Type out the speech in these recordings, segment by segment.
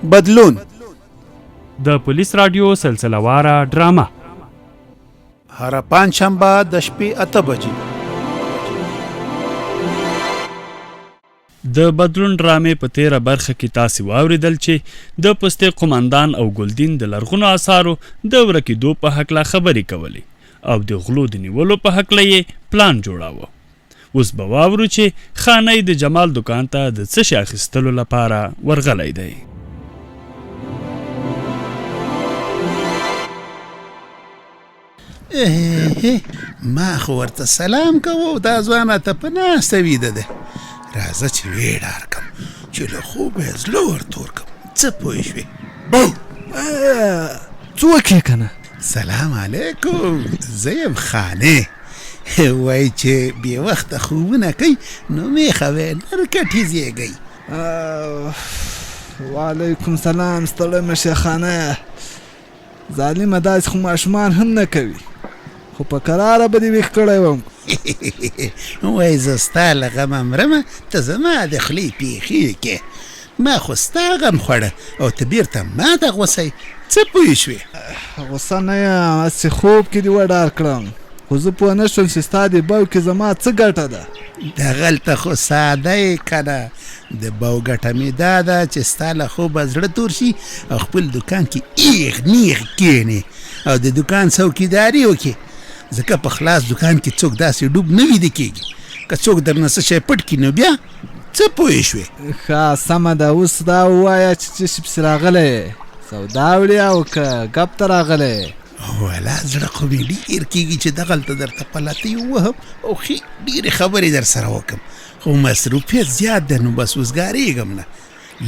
بدلون د پولیس رادیو سلسله واره ډرامه هر پنجشنبه د شپې 8 بجې د بدلون ډرامې په 13 برخه کې تاسو واوریدل چې د پستې قومندان او ګلدین د لرغونو آثارو د ورکېدو په حق لا خبرې کولې او د غلو د نیولو په حق یې پلان جوړاوه. اوس به واورو چې خانۍ د جمال دکان ته د څه شي اخیستلو لپاره ورغلی دی. ما خو ورته سلام کوو دا ځوانه ته په ناسته ویده ده. راځه چې ویډار کم چې له خوبه یې زړه ورته ورکم. څه پوه شوې؟ څوک یې که نه؟ سلام علیکم، زه یم خانې. وایي چې بې وخته خوبونه کوي نو میخه وی نرکټې زیږوي. وعلیکم سلام، ستړی مه شې خانه. ظالمه داسې خو ماشومان هم نه کوي، خو په کراره به دې ویښ کړی وم. وایي زه ستا له غمه مرمه، ته زما د خولې پیښې کې. ما خو ستا غم خوړه او ته بیرته ما ته غوسئ. څه پوه شوې؟ غوسه نه یم، هسې خوب کې دې وډار کړم، خو زه پوه نه شوم چې ستا د بو کې زما څه ګټه ده. دغلته خو ساده یې که نه. د بو ګټه مې دا ده چې ستا له خوبه زړه تور شي او خپل دکان کې ایغ نیغ کښېنې او د دکان څوکیداري وکړې، ځکه په خلاص دکان کې څوک داسې ډوب نه ویده کېږي. که څوک درنه څه شی پټ کړي نو بیا څه پوه شوې؟ ښه سمه ده، اوس دا ووایه چې څه شي پسې راغلی، سودا وړې او که ګپ ته راغلی؟ والا زړه خو مې ډېر کېږي چې دغلته درته پلتۍ ووهم او ښې ډېرې خبرې در سره وکړم، خو مصروفیت زیات دی نو بس وزګارېږم نه.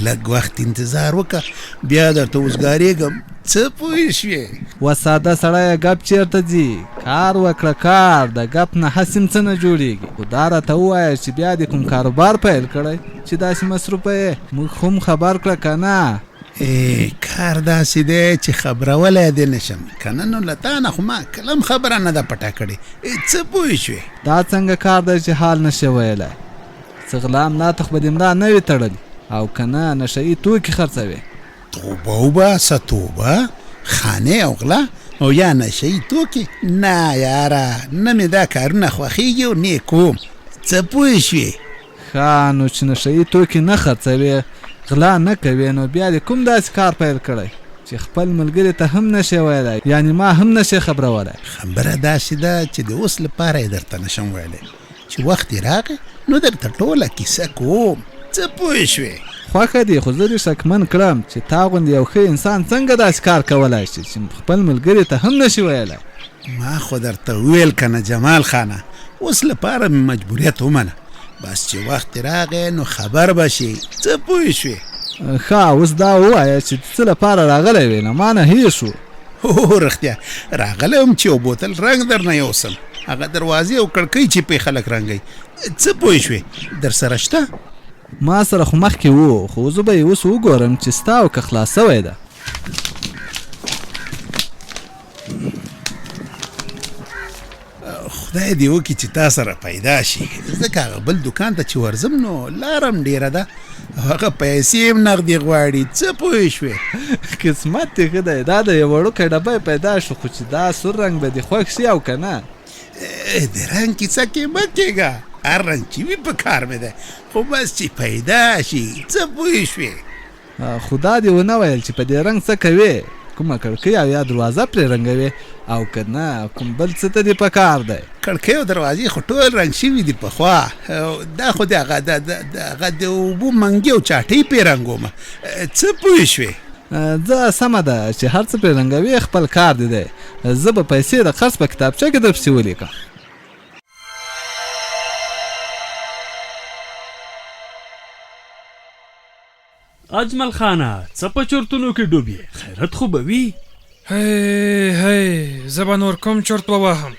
لږ وخت انتظار وکړه بیا درته وزګارېږم. څه پوه شوې؟ و ساده سړی ګپ چېرته ځي؟ کار وکړه کار، د ګپ نه هسې څه نه جوړېږي. خو دا راته ووایه چې بیا دې کوم کاروبار پیل کړی چې داسې مصروفه یې؟ موږ هم خبر کړه که نه؟ کار داسې دی چې خبرولی دې نشم که نه نو له تا نه خو ما کلم خبره نه ده پټه کړې. څه پوه شوې؟ دا څنګه کار دی چې حال نشي ویلی؟ څه غلا املا خو به دې ملا نه وي تړلي او که نه نشهیي توکي خرڅوي؟ توبه وباسه توبه، خانې او غلا او یا نشهیي توکي؟ نه یاره، نه مې دا کارونه خوښېږي او نه کوم. څه پوه شوې؟ ښه نو چې نشهیي توکي نه خرڅوي، غلا نه کوي، نو بیا دې کوم داسې کار پیل کړی چې خپل ملګري ته هم نشي ویلی، یعنې ما هم نشي خبرولی؟ خبره داسې ده چې د اوس لپاره یې درته نشم ویلی، چې وخت یې راغی نو درته ټوله کیسه کوم. څه پوه شوې؟ خوښه دي، خو زه دې شکمن کړم چې تا غوندې یو ښه انسان څنګه داسې کار کولی شي چې خپل ملګري ته هم نشي ویلی. ما خو درته وویل که نه جمال خانه، اوس لپاره مې مجبوریت ومنه، بس چې وخت راغی نو خبر به شي. څه پوه شوې؟ ښه اوس دا ووایه چې څه لپاره راغلی وې؟ له ما نه هیر شو. هو رښتیا راغلی وم چې یو بوتل رنګ درنه یوسم، هغه دروازې او کړکۍ چې پې خلک رنګوي. څه پوه شوې؟ در سره شته؟ ما سره خو مخکې وو، خو زه به یې اوس وګورم چې ستا او که خلاص سوی ده. خدای دې وکړي چې تا سره پیدا شي، ځکه هغه بل دکان ته چې ورځم نو لارم ډېره ده او هغه پیسې هم نغدې غواړي. څه پوه شوې؟ قسمت دې ښه دی، دا د یو وړوکی ډبی پیدا شو، خو چې دا سور رنګ به دې خوښ شي او که نه؟ د رنګ کیسه کې مه کېږه، هر رنګ چې وي په کار مې دی، خو بس چې پیدا شي. څه پوه شوې؟ خو دا دې ونه ویل چې په دې رنګ څه کوې؟ کومه کړکۍ او یا دروازه پرې رنګوې او که نه کوم بل څه ته دې په کار دی؟ کړکۍ او دروازې خو ټول رنګ شوي دي پخوا، دا خو د هغه د اوبو منګي او چاټۍ پې رنګومه. څه پوه شوې؟ زه سمه ده چې هر څه پرې رنګوې، خپل کار دې دی. زه به پیسې د قرض په کتابچه کې در پسې ولیکم. اجمل خانه څه په چورتونو کې ډوبې؟ خیرت خو به وي؟ هی زه به نور کوم چورت ووهم؟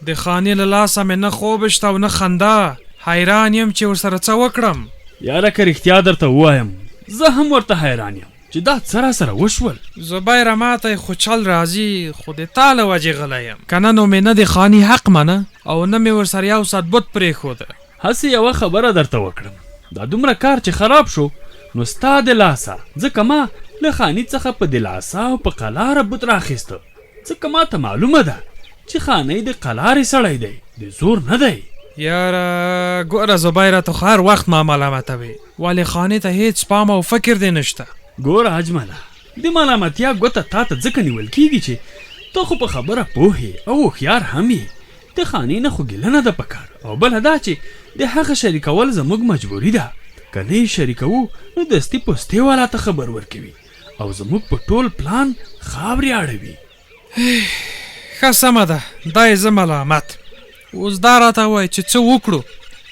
د خانې له لاسه مې نه خوب شته او نه خندا، حیران یم چې ورسره څه وکړم. یاره که رښتیا درته ووایم زه هم ورته حیران یم چې دا څه را سره وشول. زبیره ماته خو چل راځي، خو د تا له وجې غلی یم، که نه نو مې نه د خانې حق منه او نه مې ورسره یو ساعت بت پرېښوده. هسې یوه خبره درته وکړم، دا دومره کار چې خراب شو نو ستا د لاسه ځکه ما له خاني څخه په دلاسا او په قلاره بوت راخیسته، ځکه ما ته معلومه ده چې خانۍ د قلارې سړی دی، د زور نه دی. یاره ګوره زبیره ته خو هر وخت ما ملامتوې، ولې خانې ته هیڅ پام او فکر دې نشته. ګوره اجمله، د ملامتیا ګوته تا ته ځکه نیول کېږي چې ته خو په خبره پوهې او هوښیار هم یې. د خانې نه خو ګیله نه ده پکار، او بله دا چې د هغه شریکول زموږ مجبوري ده. که نه یې شریکوو نو دستي پوستې والا ته خبر ورکوي او زموږ په ټول پلان خاورې اړوي. ښه سمه ده، دا یې زه ملامت. اوس دا راته وایي چې څه وکړو؟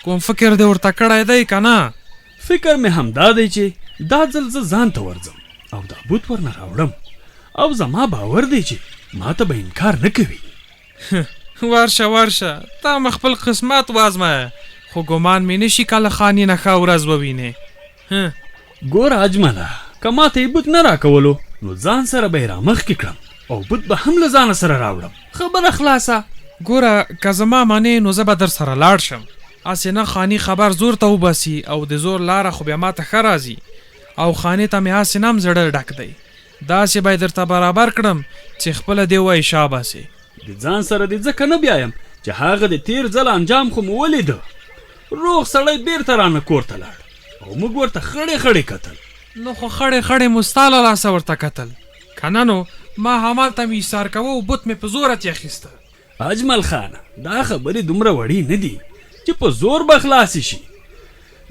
کوم فکر دې ورته کړی دی که نه؟ فکر مې همدا دی چې دا ځل زه ځان ته ورځم او دا بوت ورنه راوړم، او زما باور دی چې ما ته به انکار نه کوي. ورشه ورشه، تا مې خپل قسمت وازمایه، خو ګمان مې نشي کله خاني نه ښه ورځ ووینې. ګوره اجمله، که ما ته یې بوت نه راکولو نو ځان سره به یې رامخکې کړم او بوت به هم له ځانه سره راوړم. خبره خلاصه. ګوره که زما منې نو زه به در سره لاړ شم. هسې نه خاني خبر زور ته وباسي او د زور لاره خو بیا ما ته ښه راځي، او خانې ته مې هسې نه هم زړه ډک دی. داسې به یې درته برابر کړم چې خپله دې وایي شا باسې. د ځان سره دې ځکه نه بیایم چې هغه د تیر ځل انجام خو مو ولیده. روغ سړی بیرته رانه کور ته لاړ او موږ ورته خړې خړې کتل. نو خو خړې خړې مو ستا له لاسه ورته کتل، که نه نو ما همالته مې ایسار کوه او بوت مې په زوره تې اخیسته. اجمل خانه، دا خبرې دومره وړې نه دي چې په زور به خلاصې شي.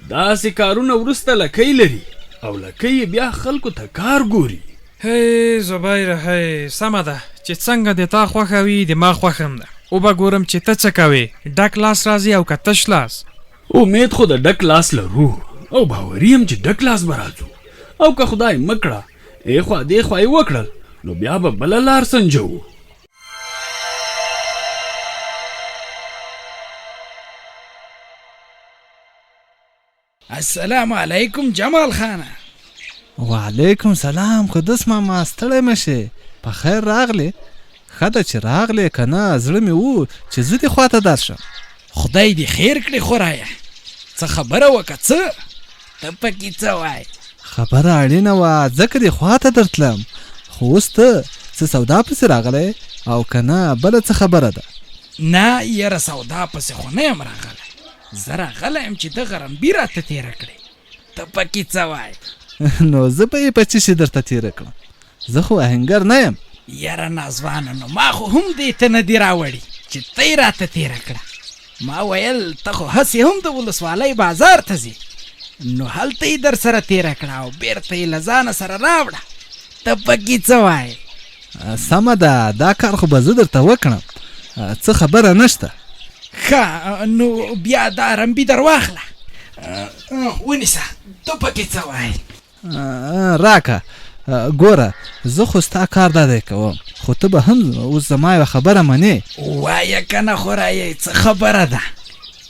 داسې کارونه وروسته لکۍ لري او لکۍ بیا خلکو ته کار ګوري. هی زبیره، هی سمه ده چې څنګه د تا خوښه وي د ما خوښه هم ده. وبه ګورم چې ته څه کوې، ډک لاس راځي او که تش لاس؟ امید خو د ډک لاس لرو او باوري یم چې ډک لاس به راځو، او که خدای مکړه ایخوا دیخوا یې وکړل نو بیا به بله لار سنجوو. السلام علیکم جمال خانه. وعلیکم سلام قدس ماما، ستړی مه شې، په خیر راغلې. ښه ده چې راغلې، که نه زړه مې و چې زه دې خواته درشم. خدای دې خیر کړي خورایه. څه خبره وکړه؟ څه ته پکې څه وایې؟ خبره اړینه وه ځکه دې خواته درتلم، خو اوس ته څه سودا پسې راغلی او که نه بله څه خبره ده؟ نه یاره سودا پسې خو نه یم راغلی، زه راغلی یم چې د غرمبي راته تېره کړې. ته پکې څه وایې؟ نو زه به یې په څه شي درته تېره کړم؟ زه خو آهنګر نه یم. یاره نازوانه، نو ما خو هم دې ته نه دي راوړي چې ته یې راته تېره کړه. ما ویل ته خو هسې هم د ولسوالۍ بازار ته ځې، نو هلته یې در سره تېره کړه او بیرته یې له ځانه سره راوړه. ته پکې څه وایې؟ سمه ده، دا کار خو به زه درته وکړم، څه خبره نشته. ښه نو بیا دا رمبي در واخله، ونیسه. ته پکې څه وایې؟ راکه. ګوره زه خو ستا کار دا دی کوم، خو ته به هم اوس زما یوه خبره منې. وایه که نه خورایې، څه خبره ده؟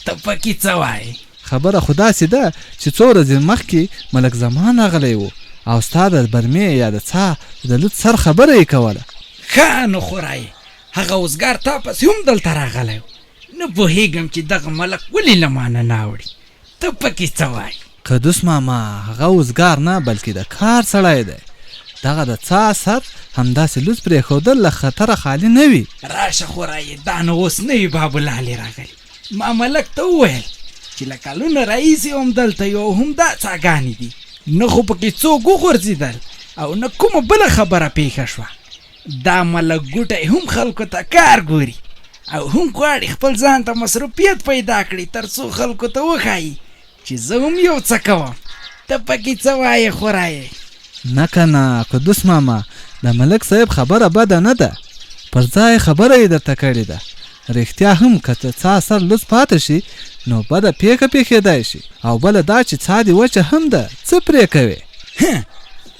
ته پکې څه وایې؟ خبره خو داسې ده چې څو ورځې مخکې ملک زمان راغلی و او ستا د برمې یا د څا د لوت سر خبره یې کوله. ښه نو خورایې، هغه اوزګار تا پسې هم دلته راغلی و، نه پوهېږم چې دغه ملک ولې له ما نه ناوړي. ته پکې څه وایې؟ قدوس ماما، هغه اوزګار نه بلکې د کار سړی دی. دغه د څا سر همداسې لوڅ پرېښودل له خطره خالي نه وي. راشه خورایې، دا نو اوس نوي بابولالې راغلي. ما ملک ته وویل چې له کلونه راهیسې هم دلته یو همدا څاګانې دي، نه خو پکې څوک وغورځېدل او نه کومه بله خبره پیښه شوه. دا ملک ګوټی هم خلکو ته کار ګوري او هم غواړي خپل ځان ته مصروفیت پیدا کړي تر څو خلکو ته وښایي چې زه هم یو څه کوم. ته پکې څه وایې خورایې؟ نه که نه قدوس ماما، د ملک صاحب خبره بده نه ده، پر ځای خبره یې درته کړې ده. رښتیا هم که څا سر لوڅ پاته شي نو بده پیښه پیښېدای شي، او بله دا چې څا دې وچه هم ده، څه پرې کوې؟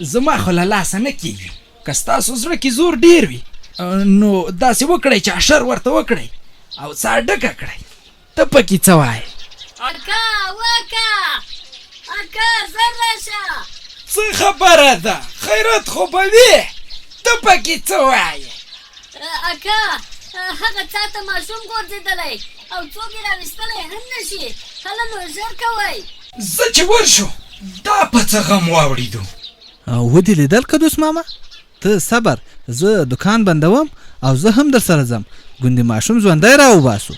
زما خو له لاسه نه کېږي. که ستاسو زړه کې زور ډېر وي نو داسې وکړئ چې اشر ورته وکړئ او څا ډکه کړئ. ته پکې څه وایې؟ اکا وکا اکا زر راشه. څه خبره ده؟ خیرات خو به وي. ته پکې څه وایې؟ اکا هغه چا ته ماشوم غورځېدلی او څوک یې راویستلی هم نه شي. هله نو ژر کوئ. زه چې ورشو دا په څه غم واوړېدو؟ ودې لیدل قدوس ماما، ته صبر، زه دکان بندوم او زه هم در سره ځم، ګوندې ماشوم ژوندی راوباسو.